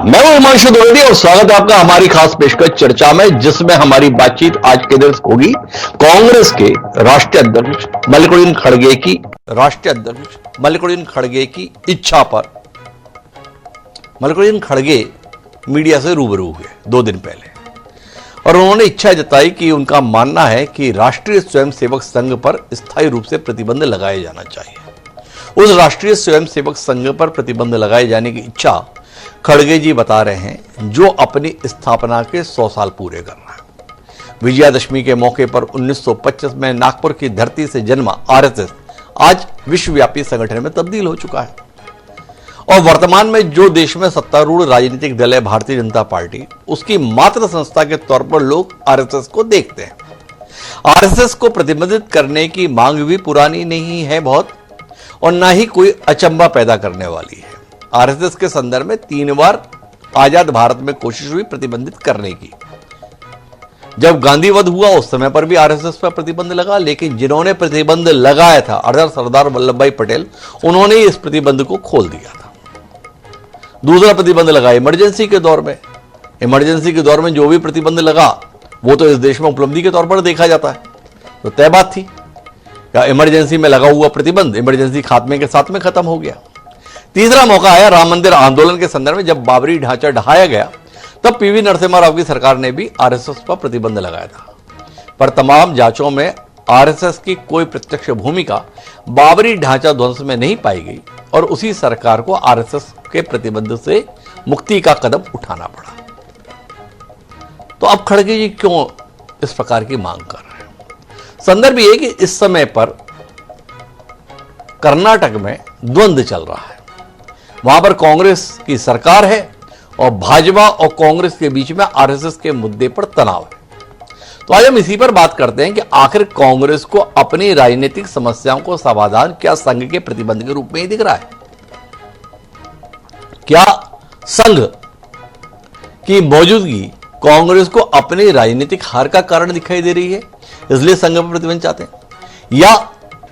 मैं हूं हिमांशु द्विवेदी और स्वागत है आपका हमारी खास पेशकश चर्चा में, जिसमें हमारी बातचीत आज के दिन होगी कांग्रेस के राष्ट्रीय अध्यक्ष मल्लिकार्जुन खड़गे की इच्छा पर। मल्लिकार्जुन खड़गे मीडिया से रूबरू हुए 2 दिन पहले और उन्होंने इच्छा जताई कि उनका मानना है कि राष्ट्रीय स्वयंसेवक संघ पर स्थायी रूप से प्रतिबंध लगाया जाना चाहिए। उस राष्ट्रीय स्वयंसेवक संघ पर प्रतिबंध लगाए जाने की इच्छा खड़गे जी बता रहे हैं, जो अपनी स्थापना के 100 साल पूरे कर रहा है। विजयादशमी के मौके पर 1925 में नागपुर की धरती से जन्मा आरएसएस आज विश्वव्यापी संगठन में तब्दील हो चुका है और वर्तमान में जो देश में सत्तारूढ़ राजनीतिक दल है भारतीय जनता पार्टी, उसकी मातृ संस्था के तौर पर लोग आरएसएस को देखते हैं। आरएसएस को प्रतिबंधित करने की मांग भी पुरानी नहीं है बहुत, और ना ही कोई अचंभा पैदा करने वाली है। आरएसएस के संदर्भ में 3 बार आजाद भारत में कोशिश हुई प्रतिबंधित करने की। जब गांधीवध हुआ उस समय पर भी आरएसएस पर प्रतिबंध लगा, लेकिन जिन्होंने प्रतिबंध लगाया था अर्थात सरदार वल्लभ भाई पटेल, उन्होंने इस प्रतिबंध को खोल दिया था। दूसरा प्रतिबंध लगा इमरजेंसी के दौर में। इमरजेंसी के दौर में जो भी प्रतिबंध लगा वो तो इस देश में उपलब्धि के तौर पर देखा जाता है, तो तय बात थी क्या इमरजेंसी में लगा हुआ प्रतिबंध इमरजेंसी खात्मे के साथ में खत्म हो गया। तीसरा मौका आया राम मंदिर आंदोलन के संदर्भ में, जब बाबरी ढांचा ढहाया गया तब पीवी नरसिम्हा राव की सरकार ने भी आरएसएस पर प्रतिबंध लगाया था, पर तमाम जांचों में आरएसएस की कोई प्रत्यक्ष भूमिका बाबरी ढांचा ध्वंस में नहीं पाई गई और उसी सरकार को आरएसएस के प्रतिबंध से मुक्ति का कदम उठाना पड़ा। तो अब खड़गे जी क्यों इस प्रकार की मांग कर रहे हैं? संदर्भ यह कि इस समय पर कर्नाटक में द्वंद्व चल रहा है। वहां पर कांग्रेस की सरकार है और भाजपा और कांग्रेस के बीच में आरएसएस के मुद्दे पर तनाव है। तो आज हम इसी पर बात करते हैं कि आखिर कांग्रेस को अपनी राजनीतिक समस्याओं को समाधान क्या संघ के प्रतिबंध के रूप में ही दिख रहा है? क्या संघ की मौजूदगी कांग्रेस को अपनी राजनीतिक हार का कारण दिखाई दे रही है, इसलिए संघ पर प्रतिबंध चाहते हैं? या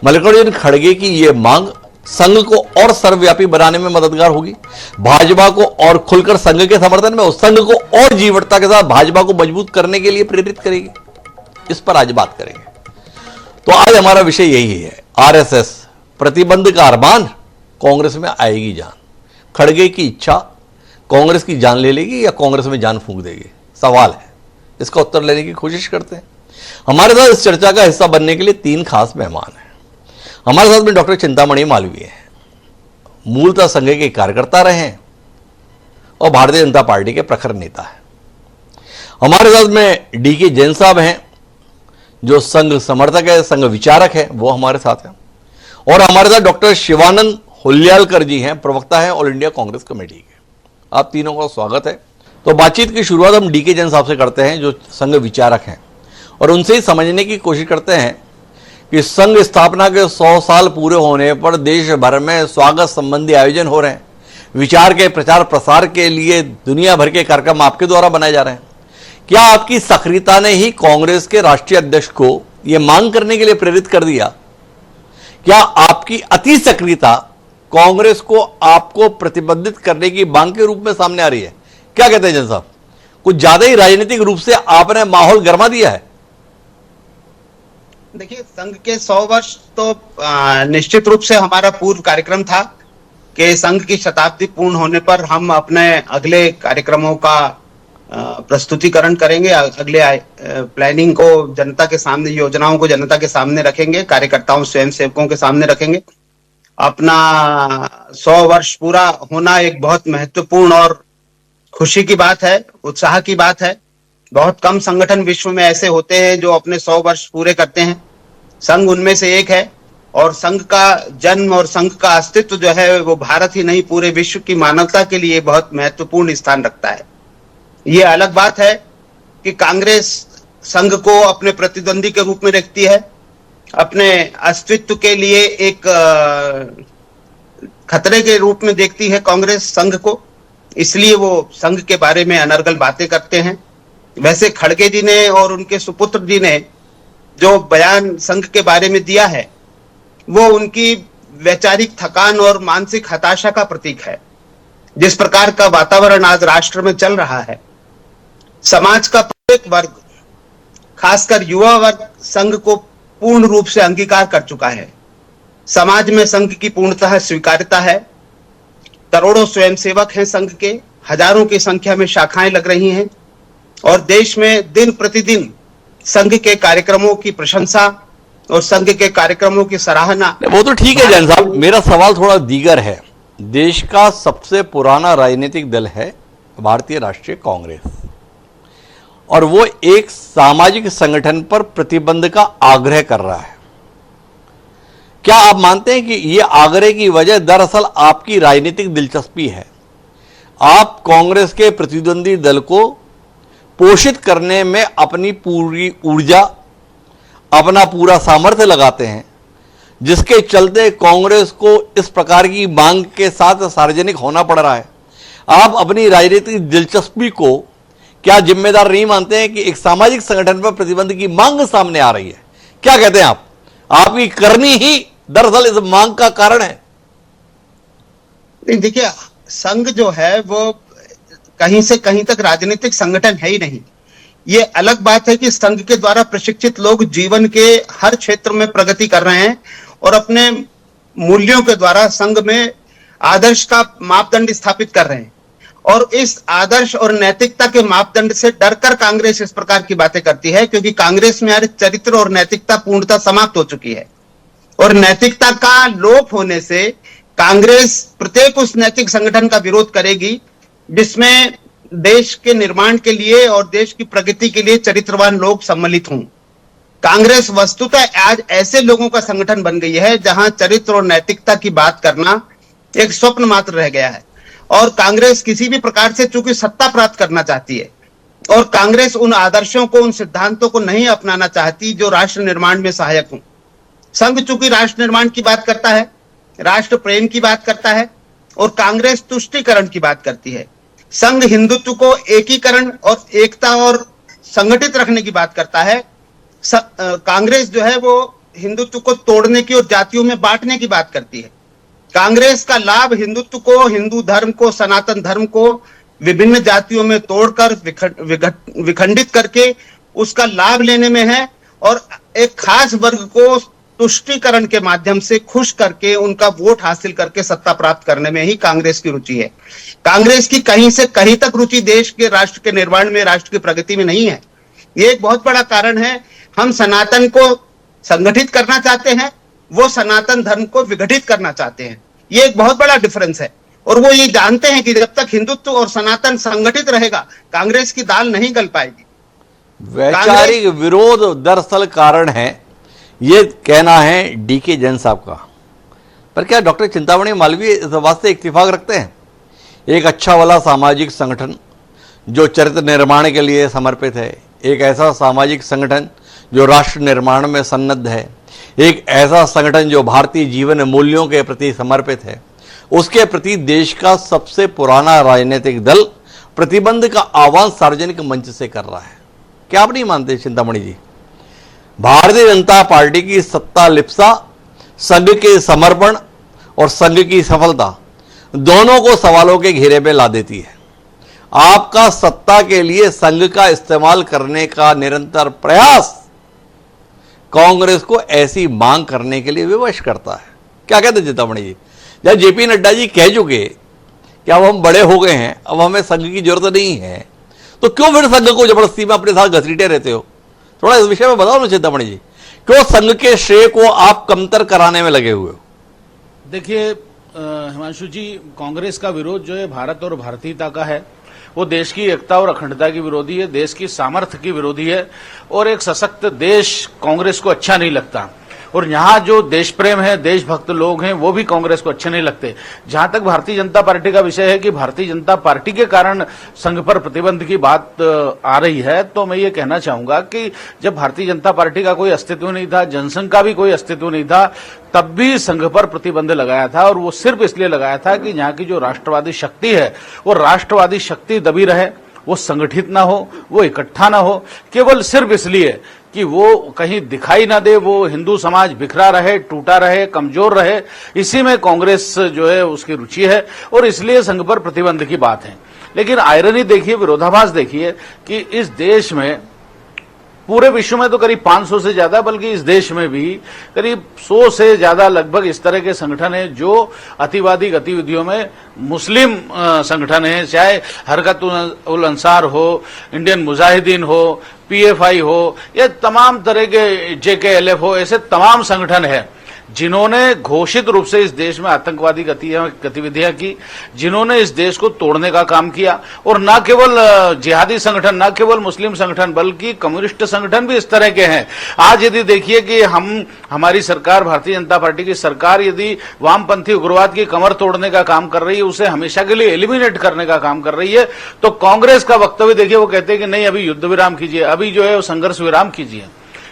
मल्लिकार्जुन खड़गे की यह मांग संघ को और सर्वव्यापी बनाने में मददगार होगी, भाजपा को और खुलकर संघ के समर्थन में उस संघ को और जीवटता के साथ भाजपा को मजबूत करने के लिए प्रेरित करेगी? इस पर आज बात करेंगे। तो आज हमारा विषय यही है, आरएसएस प्रतिबंध का अरमान, कांग्रेस में आएगी जान। खड़गे की इच्छा कांग्रेस की जान ले लेगी या कांग्रेस में जान फूंक देगी? सवाल है, इसका उत्तर लेने की कोशिश करते हैं। हमारे साथ इस चर्चा का हिस्सा बनने के लिए 3 खास मेहमान हैं। हमारे साथ में डॉक्टर चिंतामणि मालवीय हैं, मूलतः संघ के कार्यकर्ता रहे हैं और भारतीय जनता पार्टी के प्रखर नेता हैं। हमारे साथ में डीके जैन साहब हैं, जो संघ समर्थक है, संघ विचारक है, वो हमारे साथ हैं। और हमारे साथ डॉक्टर शिवानंद हुल्यालकर जी हैं, प्रवक्ता हैं ऑल इंडिया कांग्रेस कमेटी के। आप तीनों का स्वागत है। तो बातचीत की शुरुआत हम डीके जैन साहब से करते हैं, जो संघ विचारक हैं, और उनसे ही समझने की कोशिश करते हैं कि संघ स्थापना के 100 साल पूरे होने पर देश भर में स्वागत संबंधी आयोजन हो रहे हैं। विचार के प्रचार प्रसार के लिए दुनिया भर के कार्यक्रम आपके द्वारा बनाए जा रहे हैं। क्या आपकी सक्रियता ने ही कांग्रेस के राष्ट्रीय अध्यक्ष को यह मांग करने के लिए प्रेरित कर दिया? क्या आपकी अति सक्रियता कांग्रेस को आपको प्रतिबंधित करने की मांग के रूप में सामने आ रही है? क्या कहते हैं जैन साहब, कुछ ज्यादा ही राजनीतिक रूप से आपने माहौल गर्मा दिया है? देखिए, संघ के 100 वर्ष तो निश्चित रूप से हमारा पूर्व कार्यक्रम था कि संघ की शताब्दी पूर्ण होने पर हम अपने अगले कार्यक्रमों का प्रस्तुतिकरण करेंगे, अगले प्लानिंग को जनता के सामने, योजनाओं को जनता के सामने रखेंगे, कार्यकर्ताओं स्वयंसेवकों के सामने रखेंगे। अपना 100 वर्ष पूरा होना एक बहुत महत्वपूर्ण और खुशी की बात है, उत्साह की बात है। बहुत कम संगठन विश्व में ऐसे होते हैं जो अपने 100 वर्ष पूरे करते हैं। संघ उनमें से एक है, और संघ का जन्म और संघ का अस्तित्व जो है वो भारत ही नहीं पूरे विश्व की मानवता के लिए बहुत महत्वपूर्ण स्थान रखता है। ये अलग बात है कि कांग्रेस संघ को अपने प्रतिद्वंदी के रूप में रखती है, अपने अस्तित्व के लिए एक खतरे के रूप में देखती है कांग्रेस संघ को, इसलिए वो संघ के बारे में अनर्गल बातें करते हैं। वैसे खड़गे जी ने और उनके सुपुत्र जी ने जो बयान संघ के बारे में दिया है, वो उनकी वैचारिक थकान और मानसिक हताशा का प्रतीक है। जिस प्रकार का वातावरण आज राष्ट्र में चल रहा है, समाज का प्रत्येक वर्ग, खासकर युवा वर्ग संघ को पूर्ण रूप से अंगीकार कर चुका है। समाज में संघ की पूर्णतः स्वीकार्यता है। करोड़ों स्वयंसेवक हैं संघ के, हजारों की संख्या में शाखाएं लग रही हैं और देश में दिन प्रतिदिन संघ के कार्यक्रमों की प्रशंसा और संघ के कार्यक्रमों की सराहना। वो तो ठीक है जैन साहब, मेरा सवाल थोड़ा दीगर है। देश का सबसे पुराना राजनीतिक दल है भारतीय राष्ट्रीय कांग्रेस, और वो एक सामाजिक संगठन पर प्रतिबंध का आग्रह कर रहा है। क्या आप मानते हैं कि ये आग्रह की वजह दरअसल आपकी राजनीतिक दिलचस्पी है? आप कांग्रेस के प्रतिद्वंदी दल को पोषित करने में अपनी पूरी ऊर्जा, अपना पूरा सामर्थ्य लगाते हैं, जिसके चलते कांग्रेस को इस प्रकार की मांग के साथ सार्वजनिक होना पड़ रहा है। आप अपनी राजनीतिक दिलचस्पी को क्या जिम्मेदार नहीं मानते हैं कि एक सामाजिक संगठन पर प्रतिबंध की मांग सामने आ रही है? क्या कहते हैं आप? आपकी करनी ही दरअसल इस मांग का कारण है। देखिए, संघ जो है वो कहीं से कहीं तक राजनीतिक संगठन है ही नहीं। ये अलग बात है कि संघ के द्वारा प्रशिक्षित लोग जीवन के हर क्षेत्र में प्रगति कर रहे हैं और अपने मूल्यों के द्वारा संघ में आदर्श का मापदंड स्थापित कर रहे हैं, और इस आदर्श और नैतिकता के मापदंड से डरकर कांग्रेस इस प्रकार की बातें करती है, क्योंकि कांग्रेस में यार चरित्र और नैतिकता पूर्णतः समाप्त हो चुकी है। और नैतिकता का लोप होने से कांग्रेस प्रत्येक उस नैतिक संगठन का विरोध करेगी जिसमें देश के निर्माण के लिए और देश की प्रगति के लिए चरित्रवान लोग सम्मिलित हों। कांग्रेस वस्तुतः आज ऐसे लोगों का संगठन बन गई है जहां चरित्र और नैतिकता की बात करना एक स्वप्न मात्र रह गया है। और कांग्रेस किसी भी प्रकार से चूंकि सत्ता प्राप्त करना चाहती है, और कांग्रेस उन आदर्शों को, उन सिद्धांतों को नहीं अपनाना चाहती जो राष्ट्र निर्माण में सहायक हों। संघ चूंकि राष्ट्र निर्माण की बात करता है, राष्ट्र प्रेम की बात करता है, और कांग्रेस तुष्टीकरण की बात करती है। संघ हिंदुत्व को एकीकरण और एकता और संगठित रखने की बात करता है। कांग्रेस जो है वो हिंदुत्व को तोड़ने की और जातियों में बांटने की बात करती है। कांग्रेस का लाभ हिंदुत्व को, हिंदू धर्म को, सनातन धर्म को विभिन्न जातियों में तोड़कर विखंडित करके उसका लाभ लेने में है, और एक खास वर्ग को तुष्टीकरण के माध्यम से खुश करके उनका वोट हासिल करके सत्ता प्राप्त करने में ही कांग्रेस की रुचि है। कांग्रेस की कहीं से कहीं तक रुचि देश के, राष्ट्र के निर्माण में, राष्ट्र की प्रगति में नहीं है। ये एक बहुत बड़ा कारण है। हम सनातन को संगठित करना चाहते हैं, वो सनातन धर्म को विघटित करना चाहते हैं। ये एक बहुत बड़ा डिफरेंस है, और वो ये जानते हैं कि जब तक हिंदुत्व और सनातन संगठित रहेगा, कांग्रेस की दाल नहीं गल पाएगी। वैचारिक विरोध दरअसल कारण है, ये कहना है डीके जैन साहब का। पर क्या डॉक्टर चिंतामणि मालवीय इस बात से इत्तेफाक रखते हैं? एक अच्छा वाला सामाजिक संगठन जो चरित्र निर्माण के लिए समर्पित है, एक ऐसा सामाजिक संगठन जो राष्ट्र निर्माण में सन्नद्ध है, एक ऐसा संगठन जो भारतीय जीवन मूल्यों के प्रति समर्पित है, उसके प्रति देश का सबसे पुराना राजनीतिक दल प्रतिबंध का आह्वान सार्वजनिक मंच से कर रहा है। क्या आप नहीं मानते चिंतामणि जी? भारतीय जनता पार्टी की सत्ता लिप्सा, संघ के समर्पण और संघ की सफलता दोनों को सवालों के घेरे में ला देती है। आपका सत्ता के लिए संघ का इस्तेमाल करने का निरंतर प्रयास कांग्रेस को ऐसी मांग करने के लिए विवश करता है। क्या कहते हैं चिंतामणि जी? जब जेपी नड्डा जी कह चुके कि अब हम बड़े हो गए हैं, अब हमें संघ की जरूरत नहीं है, तो क्यों फिर संघ को जबरदस्ती में अपने साथ घसीटे रहते हो? थोड़ा इस विषय में बताओ ना चिंतामणि जी, क्यों संघ के श्रेय को आप कमतर कराने में लगे हुए हो? देखिए हिमांशु जी, कांग्रेस का विरोध जो है भारत और भारतीयता का है। वो देश की एकता और अखंडता की विरोधी है, देश की सामर्थ्य की विरोधी है, और एक सशक्त देश कांग्रेस को अच्छा नहीं लगता। और यहाँ जो देश प्रेम है, देशभक्त लोग हैं, वो भी कांग्रेस को अच्छे नहीं लगते। जहां तक भारतीय जनता पार्टी का विषय है कि भारतीय जनता पार्टी के कारण संघ पर प्रतिबंध की बात आ रही है, तो मैं ये कहना चाहूंगा कि जब भारतीय जनता पार्टी का कोई अस्तित्व नहीं था, जनसंघ का भी कोई अस्तित्व नहीं था, तब भी संघ पर प्रतिबंध लगाया था, और वो सिर्फ इसलिए लगाया था कि यहाँ की जो राष्ट्रवादी शक्ति है, वो राष्ट्रवादी शक्ति दबी रहे, वो संगठित ना हो, वो इकट्ठा ना हो, केवल सिर्फ इसलिए कि वो कहीं दिखाई ना दे, वो हिंदू समाज बिखरा रहे, टूटा रहे, कमजोर रहे, इसी में कांग्रेस जो है उसकी रुचि है और इसलिए संघ पर प्रतिबंध की बात है। लेकिन आयरनी देखिए, विरोधाभास देखिए कि इस देश में, पूरे विश्व में तो करीब 500 से ज्यादा, बल्कि इस देश में भी करीब 100 से ज्यादा लगभग इस तरह के संगठन हैं जो अतिवादी गतिविधियों में मुस्लिम संगठन हैं, चाहे हरकत उल अंसार हो, इंडियन मुजाहिदीन हो, पीएफआई हो, या तमाम तरह के जेकेएलएफ हो, ऐसे तमाम संगठन हैं जिन्होंने घोषित रूप से इस देश में आतंकवादी गतिविधियां की, जिन्होंने इस देश को तोड़ने का काम किया। और न केवल जिहादी संगठन, न केवल मुस्लिम संगठन, बल्कि कम्युनिस्ट संगठन भी इस तरह के हैं। आज यदि देखिए कि हमारी सरकार, भारतीय जनता पार्टी की सरकार, यदि वामपंथी उग्रवाद की कमर तोड़ने का काम कर रही है, उसे हमेशा के लिए एलिमिनेट करने का काम कर रही है, तो कांग्रेस का वक्तव्य देखिए, वो कहते हैं कि नहीं, अभी युद्ध विराम कीजिए, अभी जो है वो संघर्ष विराम कीजिए,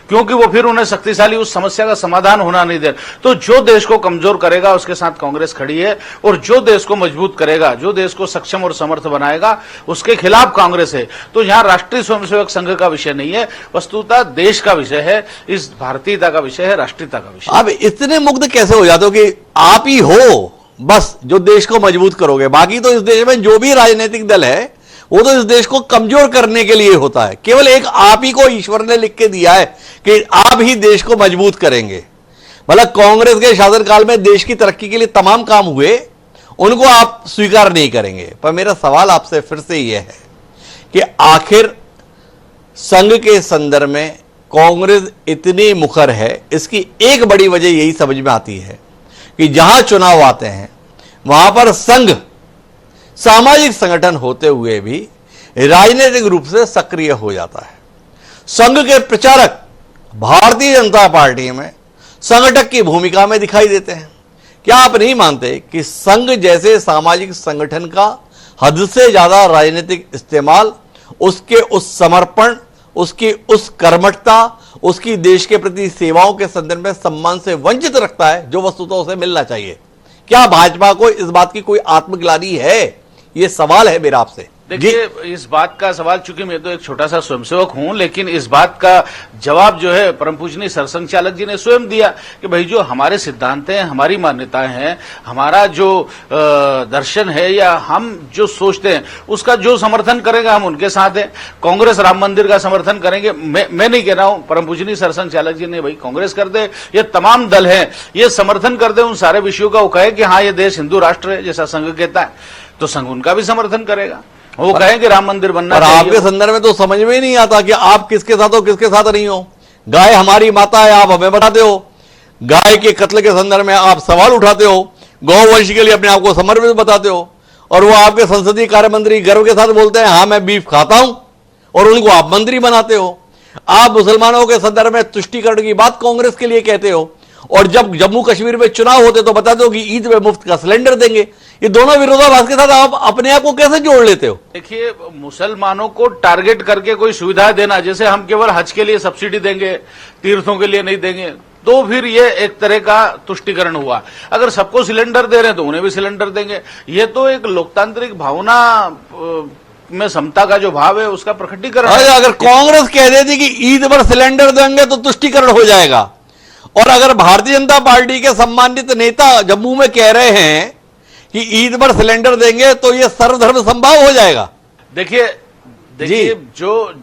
क्योंकि वो फिर उन्हें शक्तिशाली उस समस्या का समाधान होना नहीं दे। तो जो देश को कमजोर करेगा उसके साथ कांग्रेस खड़ी है, और जो देश को मजबूत करेगा, जो देश को सक्षम और समर्थ बनाएगा, उसके खिलाफ कांग्रेस है। तो यहां राष्ट्रीय स्वयंसेवक संघ का विषय नहीं है, वस्तुतः देश का विषय है, इस भारतीयता का विषय है, राष्ट्रीयता का विषय। अब इतने मुग्ध कैसे हो जाते हो कि आप ही हो बस जो देश को मजबूत करोगे, बाकी तो इस देश में जो भी राजनीतिक दल है वो तो इस देश को कमजोर करने के लिए होता है। केवल एक आप ही को ईश्वर ने लिख के दिया है कि आप ही देश को मजबूत करेंगे। मतलब कांग्रेस के शासनकाल में देश की तरक्की के लिए तमाम काम हुए, उनको आप स्वीकार नहीं करेंगे। पर मेरा सवाल आपसे फिर से यह है कि आखिर संघ के संदर्भ में कांग्रेस इतनी मुखर है, इसकी एक बड़ी वजह यही समझ में आती है कि जहां चुनाव आते हैं वहां पर संघ सामाजिक संगठन होते हुए भी राजनीतिक रूप से सक्रिय हो जाता है। संघ के प्रचारक भारतीय जनता पार्टी में संगठक की भूमिका में दिखाई देते हैं। क्या आप नहीं मानते कि संघ जैसे सामाजिक संगठन का हद से ज्यादा राजनीतिक इस्तेमाल उसके उस समर्पण, उसकी उस कर्मठता, उसकी देश के प्रति सेवाओं के संदर्भ में सम्मान से वंचित रखता है, जो वस्तुतः उसे मिलना चाहिए? क्या भाजपा को इस बात की कोई आत्मग्लानि है? ये सवाल है मेरा आपसे। देखिए, इस बात का सवाल, चूंकि मैं तो एक छोटा सा स्वयंसेवक हूं, लेकिन इस बात का जवाब जो है परम पूजनीय सरसंघ चालक जी ने स्वयं दिया कि भाई जो हमारे सिद्धांत हैं, हमारी मान्यताएं हैं, हमारा जो दर्शन है या हम जो सोचते हैं उसका जो समर्थन करेगा हम उनके साथ हैं। कांग्रेस राम मंदिर का समर्थन करेंगे, मैं नहीं कह रहा हूं, परम पूजनीय सरसंघ चालक जी ने भाई कांग्रेस कर दे, ये तमाम दल हैं, ये समर्थन कर दे उन सारे विषयों का, वो कहे कि हाँ ये देश हिंदू राष्ट्र है जैसा संघ कहता है, तो संघ उनका भी समर्थन करेगा। वो कहें कि राम मंदिर बनना चाहिए। आपके संदर्भ में तो समझ में ही नहीं आता कि आप किसके साथ हो, किसके साथ नहीं हो। गाय हमारी माता है, आप हमें बताते हो। गाय के कत्ल के संदर्भ में आप सवाल उठाते हो, गौवंश के लिए अपने आप को समर्पित बताते हो, और वो आपके संसदीय कार्य मंत्री गर्व के साथ बोलते हैं हाँ मैं बीफ खाता हूं, और उनको आप मंत्री बनाते हो। आप मुसलमानों के संदर्भ में तुष्टीकरण की बात कांग्रेस के लिए कहते हो, और जब जम्मू कश्मीर में चुनाव होते तो बताते हो कि ईद में मुफ्त का सिलेंडर देंगे। ये दोनों विरोधाभास के साथ आप अपने आप को कैसे जोड़ लेते हो? देखिए, मुसलमानों को टारगेट करके कोई सुविधाएं देना, जैसे हम केवल हज के लिए सब्सिडी देंगे, तीर्थों के लिए नहीं देंगे, तो फिर ये एक तरह का तुष्टीकरण हुआ। अगर सबको सिलेंडर दे रहे हैं तो उन्हें भी सिलेंडर देंगे। ये तो एक लोकतांत्रिक भावना में समता का जो भाव है उसका प्रकटीकरण है। अगर कांग्रेस कह देती कि ईद पर सिलेंडर देंगे तो तुष्टीकरण हो जाएगा, और अगर भारतीय जनता पार्टी के सम्मानित नेता जम्मू में कह रहे हैं कि ईद पर सिलेंडर देंगे तो यह सर्वधर्म संभाव हो जाएगा। देखिए, जो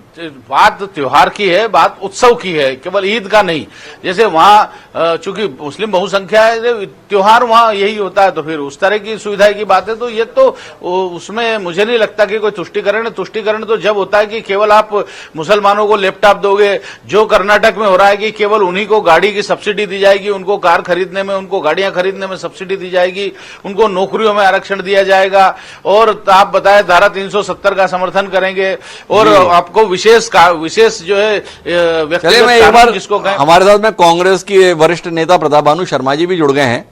बात त्योहार की है, बात उत्सव की है, केवल ईद का नहीं। जैसे वहां चूंकि मुस्लिम बहुसंख्या है, त्योहार वहां यही होता है, तो फिर उस तरह की सुविधा की बात है। तो ये तो उसमें मुझे नहीं लगता कि कोई तुष्टीकरण है। तुष्टीकरण तो जब होता है कि केवल आप मुसलमानों को लैपटॉप दोगे, जो कर्नाटक में हो रहा है कि केवल उन्हीं को गाड़ी की सब्सिडी दी जाएगी, उनको कार खरीदने में, उनको गाड़ियां खरीदने में सब्सिडी दी जाएगी, उनको नौकरियों में आरक्षण दिया जाएगा, और आप बताए धारा 370 का समर्थन करेंगे, और आपको विशेष जो है व्यक्तिगत कानून जिसको कहें। हमारे साथ में कांग्रेस की वरिष्ठ नेता प्रताप भानु शर्मा जी भी जुड़ गए हैं,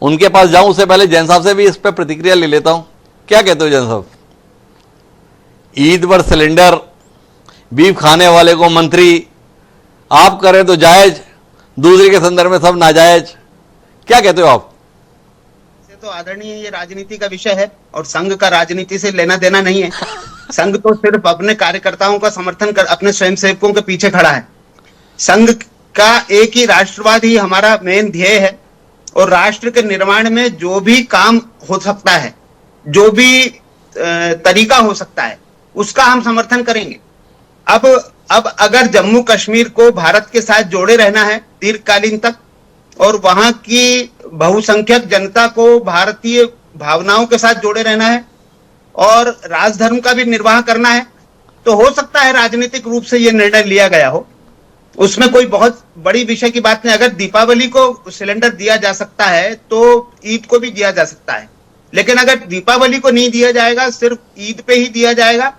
उनके पास जाऊं उससे पहले जैन साहब से भी इस पर प्रतिक्रिया ले लेता हूं। क्या कहते हो जैन साहब? ईद पर सिलेंडर, बीफ खाने वाले को मंत्री, आप करें तो जायज, दूसरे के संदर्भ में सब नाजायज, क्या कहते हो आप? तो आदरणीय, ये राजनीति का विषय है और संघ का राजनीति से लेना देना नहीं है। संघ तो सिर्फ अपने कार्यकर्ताओं का समर्थन कर अपने स्वयंसेवकों के पीछे खड़ा है। संघ का एक ही राष्ट्रवाद ही हमारा मेन ध्येय है और राष्ट्र के निर्माण में जो भी काम हो सकता है, जो भी तरीका हो सकता है, उसका हम समर्थन करेंगे। अब अगर जम्मू कश्मीर को भारत के साथ जोड़े रहना है दीर्घकालीन तक और वहां की बहुसंख्यक जनता को भारतीय भावनाओं के साथ जोड़े रहना है और राजधर्म का भी निर्वाह करना है, तो हो सकता है राजनीतिक रूप से यह निर्णय लिया गया हो। उसमें कोई बहुत बड़ी विषय की बात नहीं। अगर दीपावली को सिलेंडर दिया जा सकता है तो ईद को भी दिया जा सकता है, लेकिन अगर दीपावली को नहीं दिया जाएगा, सिर्फ ईद पे ही दिया जाएगा,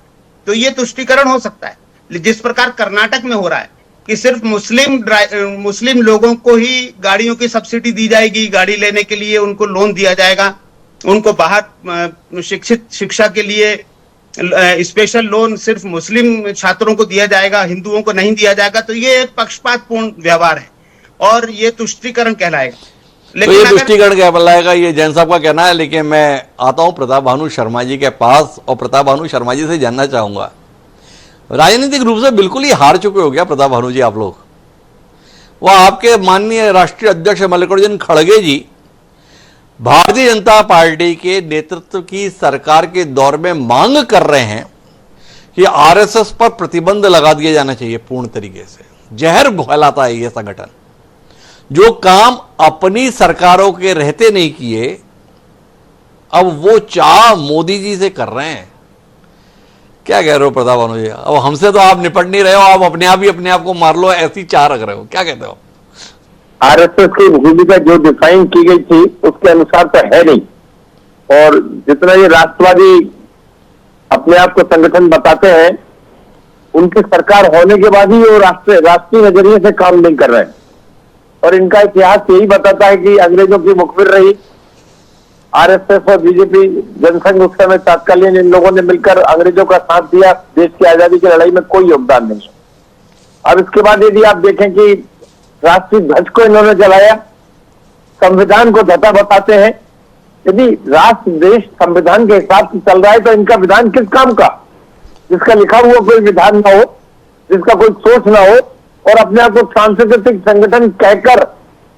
तो ये तुष्टीकरण हो सकता है। जिस प्रकार कर्नाटक में हो रहा है कि सिर्फ मुस्लिम लोगों को ही गाड़ियों की सब्सिडी दी जाएगी, गाड़ी लेने के लिए उनको लोन दिया जाएगा, उनको बाहर शिक्षा के लिए स्पेशल लोन सिर्फ मुस्लिम छात्रों को दिया जाएगा, हिंदुओं को नहीं दिया जाएगा, तो ये पक्षपातपूर्ण व्यवहार है और ये तुष्टीकरण कहलाएगा। तो ये तुष्टीकरण कहलाएगा, ये जैन साहब का कहना है। लेकिन मैं आता हूं प्रताप भानु शर्मा जी के पास और प्रताप भानु शर्मा जी से जानना चाहूंगा, राजनीतिक रूप से बिल्कुल ही हार चुके हो गया प्रताप भानु जी आप लोग। वह आपके माननीय राष्ट्रीय अध्यक्ष मल्लिकार्जुन खड़गे जी भारतीय जनता पार्टी के नेतृत्व की सरकार के दौर में मांग कर रहे हैं कि आरएसएस पर प्रतिबंध लगा दिया जाना चाहिए पूर्ण तरीके से। जहर फैलाता है यह संगठन, जो काम अपनी सरकारों के रहते नहीं किए अब वो चाह मोदी जी से कर रहे हैं। क्या कह रहे हो प्रताप भानु जी? अब हमसे तो आप निपट नहीं रहे हो, आप अपने आप को मार लो ऐसी चाह रख रहे हो, क्या कहते हो? आरएसएस की भूमिका जो डिफाइन की गई थी उसके अनुसार तो है नहीं, और जितना ये राष्ट्रवादी अपने आप को संगठन बताते हैं, उनकी सरकार होने के बाद ही वो राष्ट्रीय नजरिए से काम नहीं कर रहे हैं। और इनका इतिहास यही बताता है कि अंग्रेजों की मुखबिर रही आरएसएस और बीजेपी जनसंघ। उस समय तत्कालीन इन लोगों ने मिलकर अंग्रेजों का साथ दिया, देश की आजादी की लड़ाई में कोई योगदान नहीं। अब इसके बाद यदि आप देखें कि राष्ट्रीय ध्वज को इन्होंने जलाया, संविधान को धता बताते हैं। यदि राष्ट्र देश संविधान के हिसाब से चल रहा है तो इनका विधान किस काम का, जिसका लिखा हुआ कोई विधान ना हो, जिसका कोई सोच ना हो, और अपने आप को सांस्कृतिक संगठन कहकर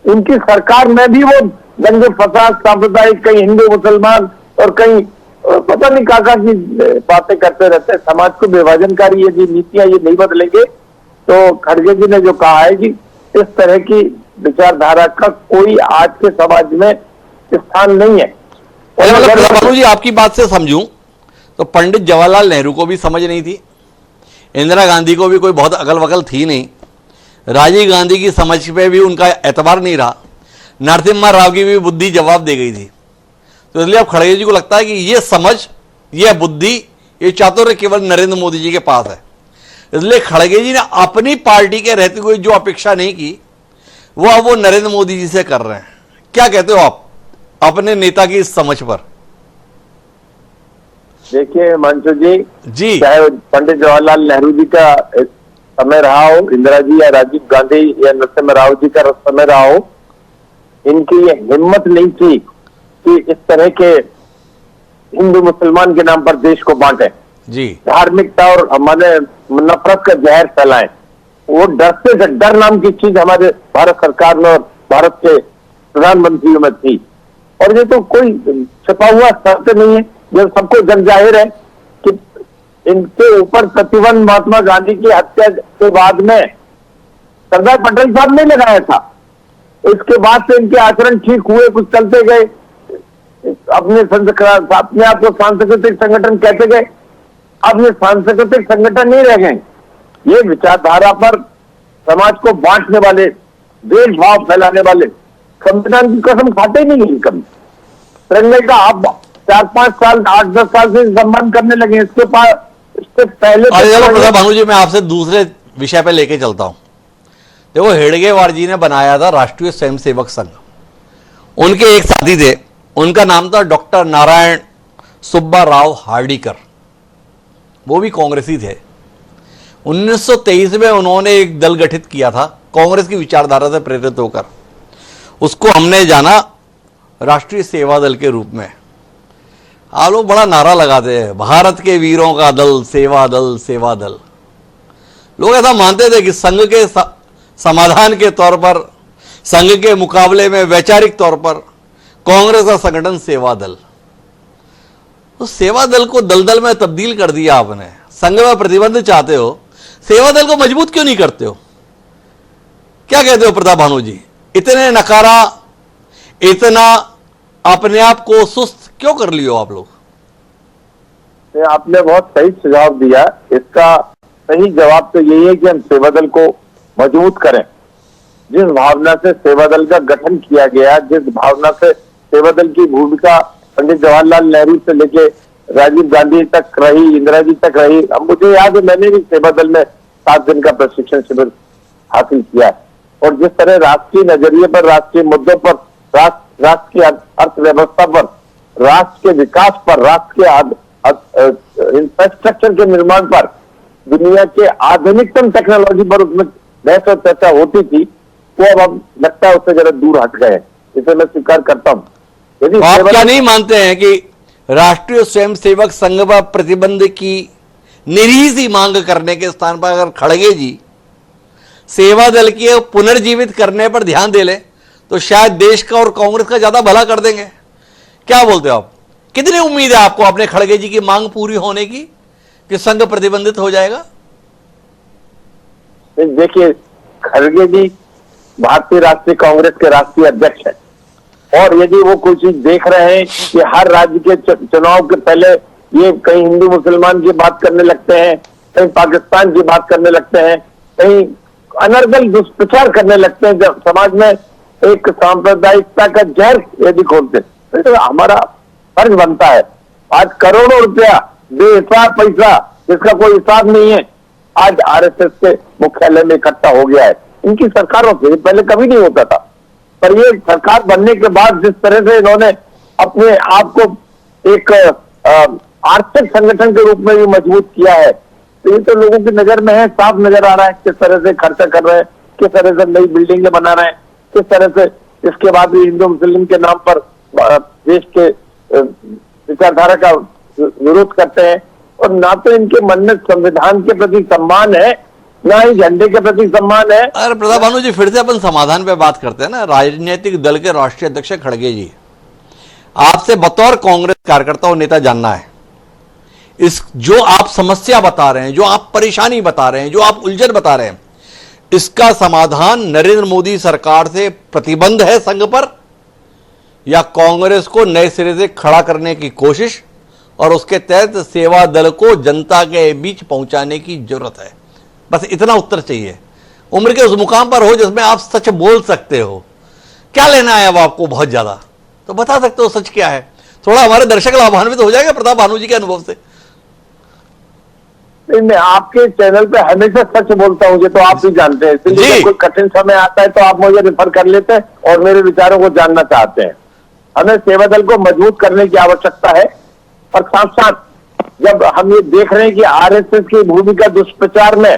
उनकी सरकार में भी वो दंगे फसाद सांप्रदायिक, कहीं हिंदू मुसलमान और कहीं पता नहीं काका की बातें करते रहते हैं। समाज को विभाजनकारी यदि नीतियां ये नहीं बदलेंगे तो खड़गे जी ने जो कहा है कि इस तरह की विचारधारा का कोई आज के समाज में स्थान नहीं है। भानु जी आपकी बात से समझूं तो पंडित जवाहरलाल नेहरू को भी समझ नहीं थी, इंदिरा गांधी को भी कोई बहुत अकल वकल थी नहीं, राजीव गांधी की समझ पे भी उनका एतबार नहीं रहा, नरसिम्हा राव की भी बुद्धि जवाब दे गई थी। तो इसलिए अब खड़गे जी को लगता है कि ये समझ, ये बुद्धि, ये चातुर्य केवल नरेंद्र मोदी जी के पास है। इसलिए खड़गे जी ने अपनी पार्टी के रहते हुए जो अपेक्षा नहीं की वो अब वो नरेंद्र मोदी जी से कर रहे हैं। क्या कहते हो आप अपने नेता की इस समझ पर? देखिए मंशु जी, चाहे पंडित जवाहरलाल नेहरू जी का समय रहा हो, इंदिरा जी या राजीव गांधी या नरसिम्हा राव जी का समय रहा हो, इनकी ये हिम्मत नहीं थी कि इस तरह के हिंदू मुसलमान के नाम पर देश को बांटे, जी, धार्मिकता और हमारे नफरत का जहर फैलाएं। वो डर नाम की चीज हमारे भारत सरकार में और भारत के प्रधानमंत्रियों में थी। और ये तो कोई छिपा हुआ सत्य नहीं है, जब सबको जग जाहिर है कि इनके ऊपर प्रतिबंध महात्मा गांधी की हत्या के बाद में सरदार पटेल साहब ने लगाया था। इसके बाद से इनके आचरण ठीक हुए, कुछ चलते गए, अपने आप को सांस्कृतिक संगठन कहते गए। अब ये सांस्कृतिक संगठन नहीं रह गए, ये विचारधारा पर समाज को बांटने वाले, भेदभाव फैलाने वाले, संविधान की कसम खाते ही नहीं कभी। तिरंगे का आप 4-5 साल 8-10 साल से सम्मान करने लगे, इसके पहले भानु जी मैं आपसे दूसरे विषय पे लेके चलता हूं। देखो हेडगेवार जी ने बनाया था राष्ट्रीय स्वयंसेवक संघ, उनके एक साथी थे, उनका नाम था डॉक्टर नारायण सुब्बा राव हार्डीकर, वो भी कांग्रेसी थे। 1923 में उन्होंने एक दल गठित किया था कांग्रेस की विचारधारा से प्रेरित होकर, उसको हमने जाना राष्ट्रीय सेवा दल के रूप में। आप लोग बड़ा नारा लगाते हैं, भारत के वीरों का दल, सेवा दल, सेवा दल। लोग ऐसा मानते थे कि संघ के समाधान के तौर पर, संघ के मुकाबले में वैचारिक तौर पर कांग्रेस का संगठन सेवा दल, तो सेवा दल को दलदल में तब्दील कर दिया आपने। संघ में प्रतिबंध चाहते हो, सेवा दल को मजबूत क्यों नहीं करते हो? क्या कहते हो प्रताप भानु जी? इतने नकारा, इतना अपने आप को सुस्त क्यों कर लियो आप लोग? आपने बहुत सही सुझाव दिया। इसका सही जवाब तो यही है कि हम सेवा दल को मजबूत करें। जिस भावना से सेवा दल का गठन किया गया, जिस भावना से सेवा दल की भूमिका पंडित जवाहरलाल नेहरू से लेके राजीव गांधी तक रही, इंदिरा जी तक रही। अब मुझे याद है, मैंने भी सेवा दल में 7 दिन का प्रशिक्षण शिविर हासिल किया। और जिस तरह राष्ट्रीय नजरिए पर, राष्ट्रीय मुद्दों पर, राष्ट्र की अर्थव्यवस्था पर, राष्ट्र के विकास पर, राष्ट्र के इंफ्रास्ट्रक्चर के निर्माण पर, दुनिया के आधुनिकतम टेक्नोलॉजी पर उसमें बहस और चर्चा होती थी, वो अब लगता है उससे जरा दूर हट गए। इसे मैं स्वीकार करता हूँ। यदि आप क्या नहीं मानते हैं कि राष्ट्रीय स्वयंसेवक संघ पर प्रतिबंध की निरीह सी मांग करने के स्थान पर अगर खड़गे जी सेवा दल की पुनर्जीवित करने पर ध्यान दे ले तो शायद देश का और कांग्रेस का ज्यादा भला कर देंगे? क्या बोलते हो आप? कितनी उम्मीद है आपको अपने खड़गे जी की मांग पूरी होने की कि संघ प्रतिबंधित हो जाएगा? देखिए, खड़गे जी भारतीय राष्ट्रीय कांग्रेस के राष्ट्रीय अध्यक्ष हैं, और यदि वो कोई चीज देख रहे हैं कि हर राज्य के चुनाव के पहले ये कहीं हिंदू मुसलमान की बात करने लगते हैं, कहीं पाकिस्तान की बात करने लगते हैं, कहीं अनर्गल दुष्प्रचार करने लगते हैं, जब समाज में एक सांप्रदायिकता का जहर यदि खोलते, तो हमारा फर्ज बनता है। आज करोड़ों रुपया बेहिसाब पैसा जिसका कोई हिसाब नहीं है, आज आरएसएस के मुख्यालय में इकट्ठा हो गया है। इनकी सरकारों से पहले कभी नहीं होता था, पर ये सरकार बनने के बाद जिस तरह से इन्होंने अपने आप को एक आर्थिक संगठन के रूप में भी मजबूत किया है, तो ये तो लोगों की नजर में है, साफ नजर आ रहा है किस तरह से खर्चा कर रहे हैं, किस तरह से नई बिल्डिंगें बना रहे हैं, किस तरह से इसके बाद भी हिंदू मुस्लिम के नाम पर देश के विचारधारा का विरोध करते हैं। और ना तो इनके मन में संविधान के प्रति सम्मान है, ना ही झंडे के प्रति सम्मान है। अरे प्रताप भानु जी, फिर से अपन समाधान पे बात करते हैं ना। राजनीतिक दल के राष्ट्रीय अध्यक्ष खड़गे जी, आपसे बतौर कांग्रेस कार्यकर्ता और नेता जानना है, इस जो आप समस्या बता रहे हैं, जो आप परेशानी बता रहे हैं, जो आप उलझन बता रहे हैं, इसका समाधान नरेंद्र मोदी सरकार से प्रतिबंध है संघ पर, या कांग्रेस को नए सिरे से खड़ा करने की कोशिश और उसके तहत सेवा दल को जनता के बीच पहुंचाने की जरूरत है? बस इतना उत्तर चाहिए। उम्र के उस मुकाम पर हो जिसमें आप सच बोल सकते हो। क्या लेना है अब आपको बहुत ज्यादा, तो बता सकते हो सच क्या है। थोड़ा हमारे दर्शक लाभान्वित हो जाएगा प्रताप भानु जी के अनुभव से। मैं आपके चैनल पे हमेशा सच बोलता हूँ, ये तो आप भी जानते हैं। इसलिए कोई कठिन समय आता है तो आप मुझे रेफर कर लेते हैं और मेरे विचारों को जानना चाहते हैं। हमें सेवा दल को मजबूत करने की आवश्यकता है, और साथ साथ जब हम ये देख रहे हैं कि आरएसएस की भूमिका दुष्प्रचार में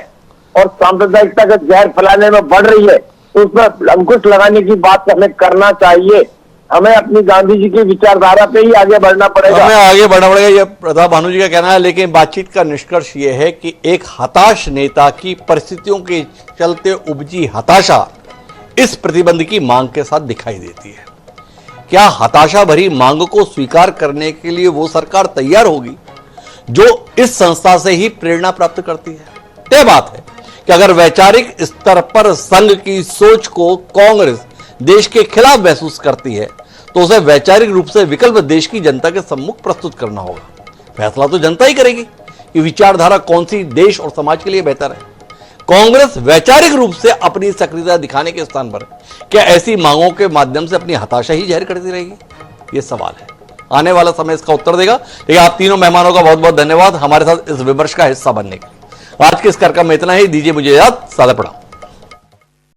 और सांप्रदायिकता का जहर फैलाने में बढ़ रही है, तो उसमें अंकुश लगाने की बात हमें करना चाहिए। हमें अपनी गांधी जी की विचारधारा पे ही आगे बढ़ना पड़ेगा। हमें आगे बढ़ना पड़ेगा, ये प्रताप भानु जी का कहना है। लेकिन बातचीत का निष्कर्ष ये है कि एक हताश नेता की परिस्थितियों के चलते उपजी हताशा इस प्रतिबंध की मांग के साथ दिखाई देती है। क्या हताशा भरी मांग को स्वीकार करने के लिए वो सरकार तैयार होगी जो इस संस्था से ही प्रेरणा प्राप्त करती है? तय बात है कि अगर वैचारिक स्तर पर संघ की सोच को कांग्रेस देश के खिलाफ महसूस करती है तो उसे वैचारिक रूप से विकल्प देश की जनता के सम्मुख प्रस्तुत करना होगा। फैसला तो जनता ही करेगी कि विचारधारा कौन सी देश और समाज के लिए बेहतर है। कांग्रेस वैचारिक रूप से अपनी सक्रियता दिखाने के स्थान पर क्या ऐसी मांगों के माध्यम से अपनी हताशा ही जाहिर करती रहेगी? ये सवाल है। आने वाला समय इसका उत्तर देगा। लेकिन आप तीनों मेहमानों का बहुत बहुत धन्यवाद हमारे साथ इस विमर्श का हिस्सा बनने के लिए। आज के इस कार्यक्रम में इतना ही। दीजिए मुझे याद, सादा प्रणाम।